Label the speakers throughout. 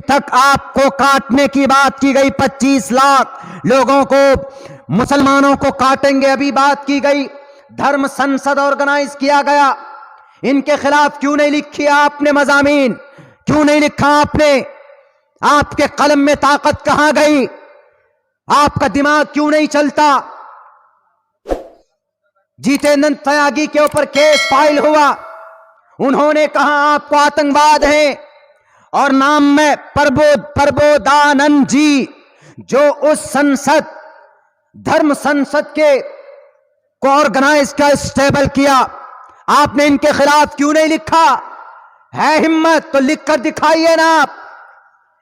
Speaker 1: تک آپ کو کاٹنے کی بات کی گئی، 25 لاکھ لوگوں کو، مسلمانوں کو کاٹیں گے، ابھی بات کی گئی، دھرم سنسد آرگنائز کیا گیا، ان کے خلاف کیوں نہیں لکھی آپ نے مضامین؟ کیوں نہیں لکھا آپ نے؟ آپ کے قلم میں طاقت کہاں گئی؟ آپ کا دماغ کیوں نہیں چلتا؟ جیتیندر تیاگی کے اوپر کیس فائل ہوا، انہوں نے کہا آپ کو آتنکواد ہیں، اور نام میں پربودانند جی جو اس سنسد، دھرم سنسد کے کو آرگنائز کا اسٹیبل کیا، آپ نے ان کے خلاف کیوں نہیں لکھا؟ ہے ہمت تو لکھ کر دکھائیے نا آپ۔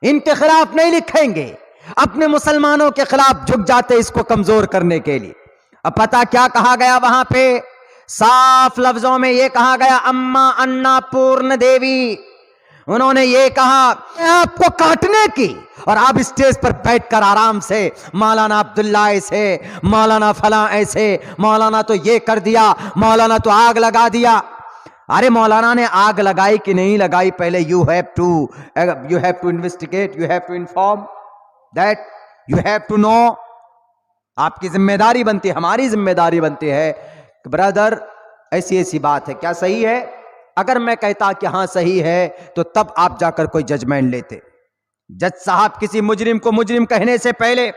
Speaker 1: ان کے خلاف نہیں لکھیں گے، اپنے مسلمانوں کے خلاف جھک جاتے اس کو کمزور کرنے کے لیے۔ اب پتا کیا کہا گیا وہاں پہ؟ صاف لفظوں میں یہ کہا گیا، اما انا پورن دیوی، انہوں نے یہ کہا آپ کو کاٹنے کی، اور آپ اسٹیج پر بیٹھ کر آرام سے مولانا عبداللہ ایسے، مولانا فلاں ایسے، مولانا تو یہ کر دیا، مولانا تو آگ لگا دیا۔ ارے مولانا نے آگ لگائی کہ نہیں لگائی، پہلے you have to investigate, you have to inform that, you have to know۔ آپ کی ذمہ داری بنتی ہے، ہماری ذمہ داری بنتی ہے کہ برادر ایسی ایسی بات ہے، کیا صحیح ہے؟ اگر میں کہتا کہ ہاں صحیح ہے تو تب آپ جا کر کوئی ججمنٹ لیتے۔ جج صاحب کسی مجرم کو مجرم کہنے سے پہلے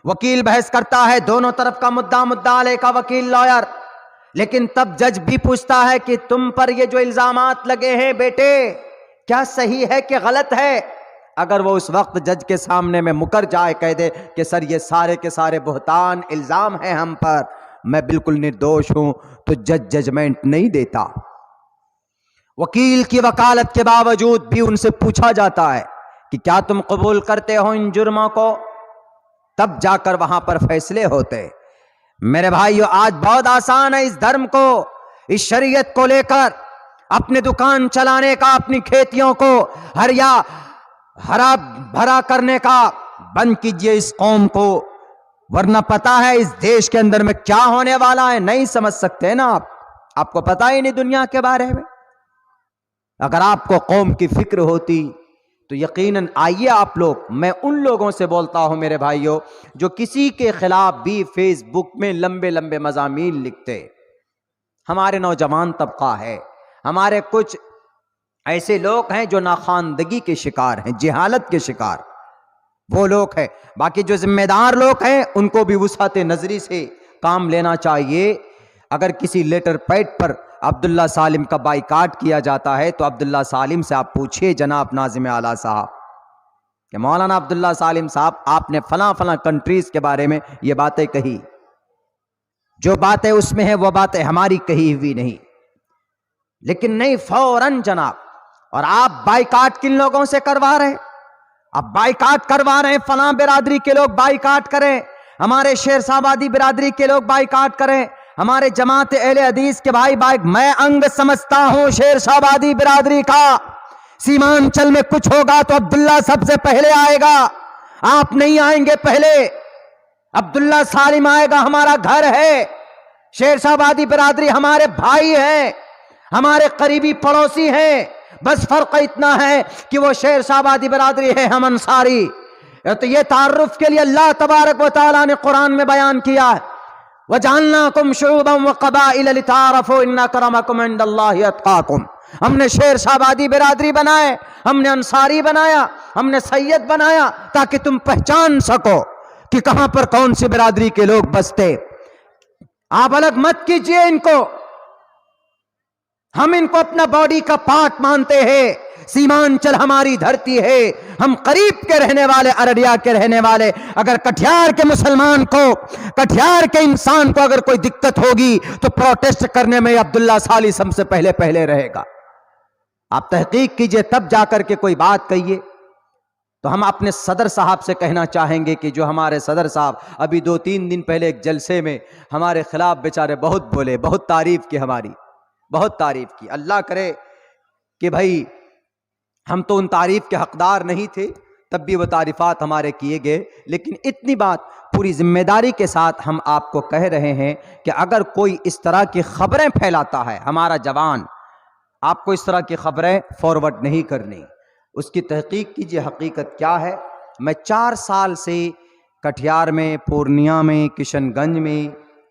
Speaker 1: وکیل بحث کرتا ہے، دونوں طرف کا مدعا علیہ کا وکیل لائر، لیکن تب جج بھی پوچھتا ہے کہ تم پر یہ جو الزامات لگے ہیں بیٹے، کیا صحیح ہے کہ غلط ہے؟ اگر وہ اس وقت جج کے سامنے میں مکر جائے، کہہ دے کہ سر یہ سارے کے سارے بہتان الزام ہیں ہم پر، میں بالکل نردوش ہوں، تو جج ججمنٹ نہیں دیتا۔ وکیل کی وکالت کے باوجود بھی ان سے پوچھا جاتا ہے کہ کیا تم قبول کرتے ہو ان جرموں کو، تب جا کر وہاں پر فیصلے ہوتے۔ میرے بھائیو، آج بہت آسان ہے اس دھرم کو، اس شریعت کو لے کر اپنے دکان چلانے کا، اپنی کھیتیوں کو ہرا بھرا کرنے کا۔ بند کیجئے اس قوم کو، ورنہ پتا ہے اس دیش کے اندر میں کیا ہونے والا ہے، نہیں سمجھ سکتے نا آپ کو پتا ہی نہیں دنیا کے بارے میں۔ اگر آپ کو قوم کی فکر ہوتی تو یقیناً آئیے آپ لوگ، میں ان لوگوں سے بولتا ہوں میرے بھائیوں جو کسی کے خلاف بھی فیس بک میں لمبے لمبے مضامین لکھتے، ہمارے نوجوان طبقہ ہے، ہمارے کچھ ایسے لوگ ہیں جو ناخواندگی کے شکار ہیں، جہالت کے شکار، وہ لوگ ہیں۔ باقی جو ذمہ دار لوگ ہیں ان کو بھی وسعت نظری سے کام لینا چاہیے۔ اگر کسی لیٹر پیڈ پر عبداللہ سالم کا بائیکاٹ کیا جاتا ہے تو عبداللہ سالم سے آپ پوچھئے جناب ناظم اعلیٰ صاحب کہ مولانا عبداللہ سالم صاحب آپ نے فلاں فلاں کنٹریز کے بارے میں یہ باتیں کہی، جو باتیں اس میں ہیں وہ باتیں ہماری کہی ہوئی نہیں، لیکن نہیں فوراً جناب، اور آپ بائیکاٹ کن لوگوں سے کروا رہے ہیں؟ اب بائیکاٹ کروا رہے ہیں، فلاں برادری کے لوگ بائیکاٹ کریں، ہمارے شیر صاحبادی برادری کے لوگ بائیکاٹ کریں، ہمارے جماعت اہل حدیث کے بھائی میں انگ سمجھتا ہوں شیر صاحبادی برادری کا۔ سیمانچل میں کچھ ہوگا تو عبداللہ سب سے پہلے آئے گا، آپ نہیں آئیں گے پہلے، عبداللہ سالم آئے گا، ہمارا گھر ہے، شیر صاحبادی برادری ہمارے بھائی ہیں، ہمارے قریبی پڑوسی ہیں، بس فرق اتنا ہے کہ وہ شیر صاحبادی برادری ہے، ہم انصاری۔ تو یہ تعارف کے لیے اللہ تبارک و تعالیٰ نے قرآن میں بیان کیا ہے، وَجَعَلْنَاكُمْ شُعُوبًا وَقَبَائِلَ لِتَعَارَفُوا إِنَّ أَكْرَمَكُمْ عِندَ اللَّهِ أَتْقَاكُمْ۔ ہم نے شیر صاحبادی برادری بنائے، ہم نے انصاری بنایا، ہم نے سید بنایا تاکہ تم پہچان سکو کہ کہاں پر کون سی برادری کے لوگ بستے۔ آپ الگ مت کیجئے ان کو، ہم ان کو اپنا باڈی کا پارٹ مانتے ہیں، سیمانچل ہماری دھرتی ہے، ہم قریب کے رہنے والے، ارریا کے رہنے والے، اگر کٹھیار کے مسلمان کو، کٹھیار کے انسان کو اگر کوئی دقت ہوگی تو پروٹیسٹ کرنے میں عبداللہ سالم سب سے پہلے رہے گا۔ آپ تحقیق کیجئے تب جا کر کے کوئی بات کہیے۔ تو ہم اپنے صدر صاحب سے کہنا چاہیں گے کہ جو ہمارے صدر صاحب ابھی 2-3 دن پہلے ایک جلسے میں ہمارے خلاف بیچارے بہت بولے، بہت تعریف کی، ہماری بہت تعریف کی۔ اللہ کرے کہ بھائی ہم تو ان تعریف کے حقدار نہیں تھے، تب بھی وہ تعریفات ہمارے کیے گئے، لیکن اتنی بات پوری ذمہ داری کے ساتھ ہم آپ کو کہہ رہے ہیں کہ اگر کوئی اس طرح کی خبریں پھیلاتا ہے، ہمارا جوان، آپ کو اس طرح کی خبریں فارورڈ نہیں کرنی۔ اس کی تحقیق کیجئے حقیقت کیا ہے۔ میں 4 سال سے کٹھیار میں، پورنیہ میں، کشن گنج میں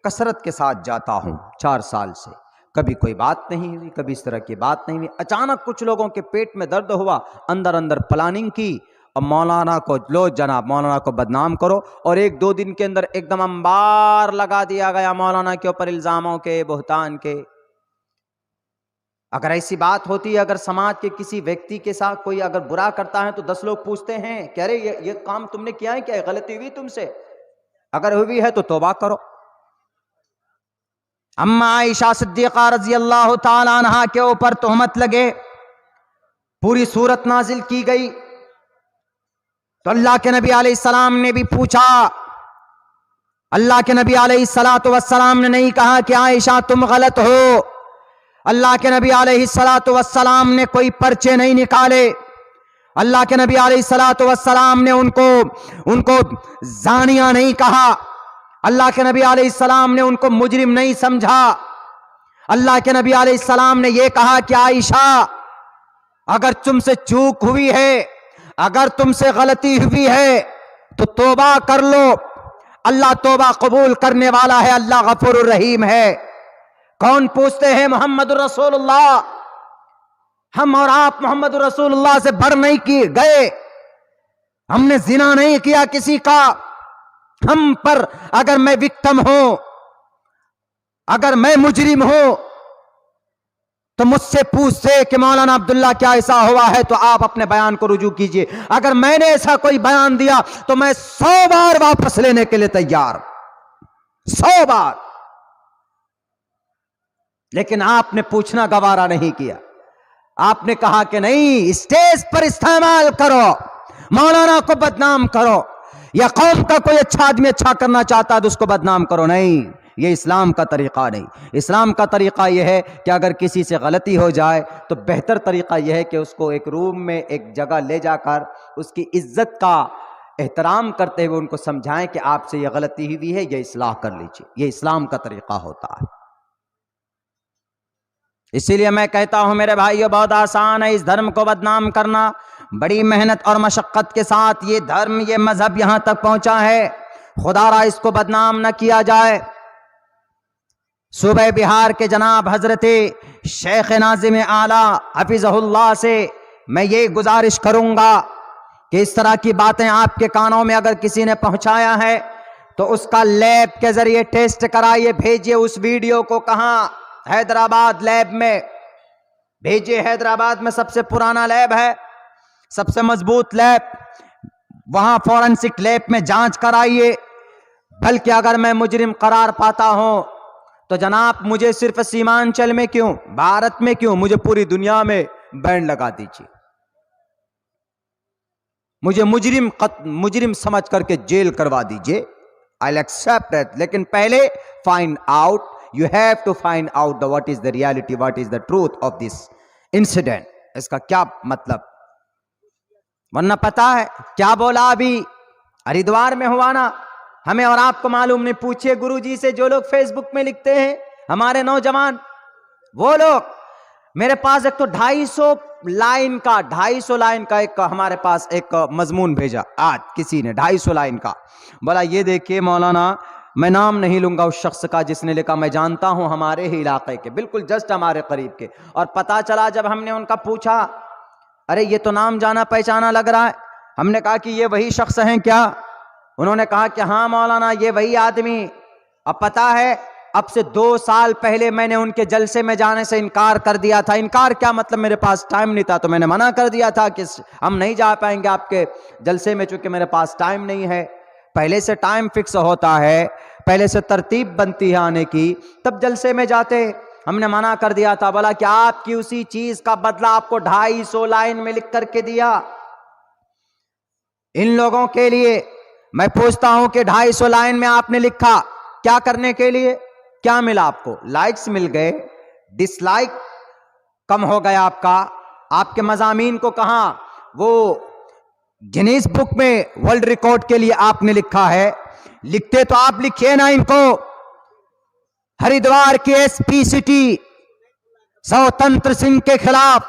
Speaker 1: کثرت کے ساتھ جاتا ہوں، 4 سال سے کبھی کوئی بات نہیں ہوئی، کبھی اس طرح کی بات نہیں ہوئی۔ اچانک کچھ لوگوں کے پیٹ میں درد ہوا، اندر پلاننگ کی اور مولانا کو، لو جناب مولانا کو بدنام کرو، اور 1-2 دن کے اندر ایک دم انبار لگا دیا گیا مولانا کے اوپر الزاموں کے، بہتان کے۔ اگر ایسی بات ہوتی ہے، اگر سماج کے کسی ویکتی کے ساتھ کوئی اگر برا کرتا ہے تو 10 لوگ پوچھتے ہیں کہ ارے یہ کام تم نے کیا ہے، کیا غلطی ہوئی تم سے؟ اگر ہوئی ہے تو توبہ کرو۔ اما عائشہ صدیقہ رضی اللہ تعالی عنہا کے اوپر تہمت لگے، پوری سورت نازل کی گئی، تو اللہ کے نبی علیہ السلام نے بھی پوچھا۔ اللہ کے نبی علیہ السلام نے نہیں کہا کہ عائشہ تم غلط ہو۔ اللہ کے نبی علیہ السلام نے کوئی پرچے نہیں نکالے۔ اللہ کے نبی علیہ السلام نے ان کو زانیہ نہیں کہا۔ اللہ کے نبی علیہ السلام نے ان کو مجرم نہیں سمجھا۔ اللہ کے نبی علیہ السلام نے یہ کہا کہ عائشہ اگر تم سے چوک ہوئی ہے، اگر تم سے غلطی ہوئی ہے تو توبہ کر لو، اللہ توبہ قبول کرنے والا ہے، اللہ غفور الرحیم ہے۔ کون پوچھتے ہیں؟ محمد الرسول اللہ۔ ہم اور آپ محمد الرسول اللہ سے بڑھ نہیں گئے، ہم نے زنا نہیں کیا کسی کا۔ ہم پر اگر میں وکٹم ہوں، اگر میں مجرم ہوں تو مجھ سے پوچھتے کہ مولانا عبداللہ کیا ایسا ہوا ہے، تو آپ اپنے بیان کو رجوع کیجئے۔ اگر میں نے ایسا کوئی بیان دیا تو میں 100 بار واپس لینے کے لیے تیار، 100 بار۔ لیکن آپ نے پوچھنا گوارا نہیں کیا، آپ نے کہا کہ نہیں، اسٹیج پر استعمال کرو، مولانا کو بدنام کرو، یا قوم کا کوئی اچھا آدمی اچھا کرنا چاہتا ہے تو اس کو بدنام کرو۔ نہیں، یہ اسلام کا طریقہ نہیں۔ اسلام کا طریقہ یہ ہے کہ اگر کسی سے غلطی ہو جائے تو بہتر طریقہ یہ ہے کہ اس کو ایک روم میں ایک جگہ لے جا کر اس کی عزت کا احترام کرتے ہوئے ان کو سمجھائیں کہ آپ سے یہ غلطی ہوئی ہے، یہ اصلاح کر لیجیے۔ یہ اسلام کا طریقہ ہوتا ہے۔ اسی لیے میں کہتا ہوں میرے بھائیو، بہت آسان ہے اس دھرم کو بدنام کرنا، بڑی محنت اور مشقت کے ساتھ یہ دھرم، یہ مذہب یہاں تک پہنچا ہے، خدا را اس کو بدنام نہ کیا جائے۔ صوبہ بہار کے جناب حضرت شیخ ناظم اعلیٰ حفظہ اللہ سے میں یہ گزارش کروں گا کہ اس طرح کی باتیں آپ کے کانوں میں اگر کسی نے پہنچایا ہے تو اس کا لیب کے ذریعے ٹیسٹ کرائیے، بھیجئے اس ویڈیو کو۔ کہاں؟ حیدرآباد لیب میں بھیجئے۔ حیدرآباد میں سب سے پرانا لیب ہے، سب سے مضبوط لیب، وہاں فورنسک لیب میں جانچ کرائیے۔ بلکہ اگر میں مجرم قرار پاتا ہوں تو جناب مجھے صرف سیمانچل میں کیوں، بھارت میں کیوں، مجھے پوری دنیا میں بین لگا دیجیے، مجھے مجرم سمجھ کر کے جیل کروا دیجیے۔ I'll accept it، لیکن پہلے find out، you have to find out what is the reality, what is the truth of this incident، اس کا کیا مطلب، ورنہ پتا ہے کیا بولا ابھی ہریدوار میں ہوا نا، ہمیں اور آپ کو معلوم نہیں۔ پوچھئے گرو جی سے، جو لوگ فیس بک میں لکھتے ہیں، ہمارے نوجوان، وہ لوگ، میرے پاس ایک تو 250 لائن کا ایک ہمارے پاس ایک مضمون بھیجا آج کسی نے، 250 لائن کا، بولا یہ دیکھیے مولانا، میں نام نہیں لوں گا اس شخص کا جس نے لکھا، میں جانتا ہوں ہمارے ہی علاقے کے، بالکل جسٹ ہمارے قریب کے، اور پتا چلا جب ہم نے ان کا پوچھا، ارے یہ تو نام جانا پہچانا لگ رہا ہے، ہم نے کہا کہ یہ وہی شخص ہیں کیا؟ انہوں نے کہا کہ ہاں مولانا یہ وہی آدمی۔ اب پتا ہے اب سے 2 سال پہلے میں نے ان کے جلسے میں جانے سے انکار کر دیا تھا۔ انکار کیا مطلب، میرے پاس ٹائم نہیں تھا تو میں نے منع کر دیا تھا کہ ہم نہیں جا پائیں گے آپ کے جلسے میں، چونکہ میرے پاس ٹائم نہیں ہے۔ پہلے سے ٹائم فکس ہوتا ہے، پہلے سے ترتیب بنتی ہے آنے کی، تب جلسے میں جاتے۔ ہم نے منع کر دیا تھا، بولا کہ آپ کی اسی چیز کا بدلہ آپ کو 250 لائن میں لکھ کر کے دیا۔ ان لوگوں کے لیے میں پوچھتا ہوں کہ 250 لائن میں آپ نے لکھا کیا کرنے کے لیے؟ کیا ملا آپ کو؟ لائکس مل گئے، ڈس لائک کم ہو گیا آپ کا، آپ کے مضامین کو کہاں وہ گنیز بک میں ورلڈ ریکارڈ کے لیے آپ نے لکھا ہے؟ لکھتے تو آپ لکھیے نا ان کو۔ ہریدوار کی ایس پی سٹی سوتنتر سنگھ کے خلاف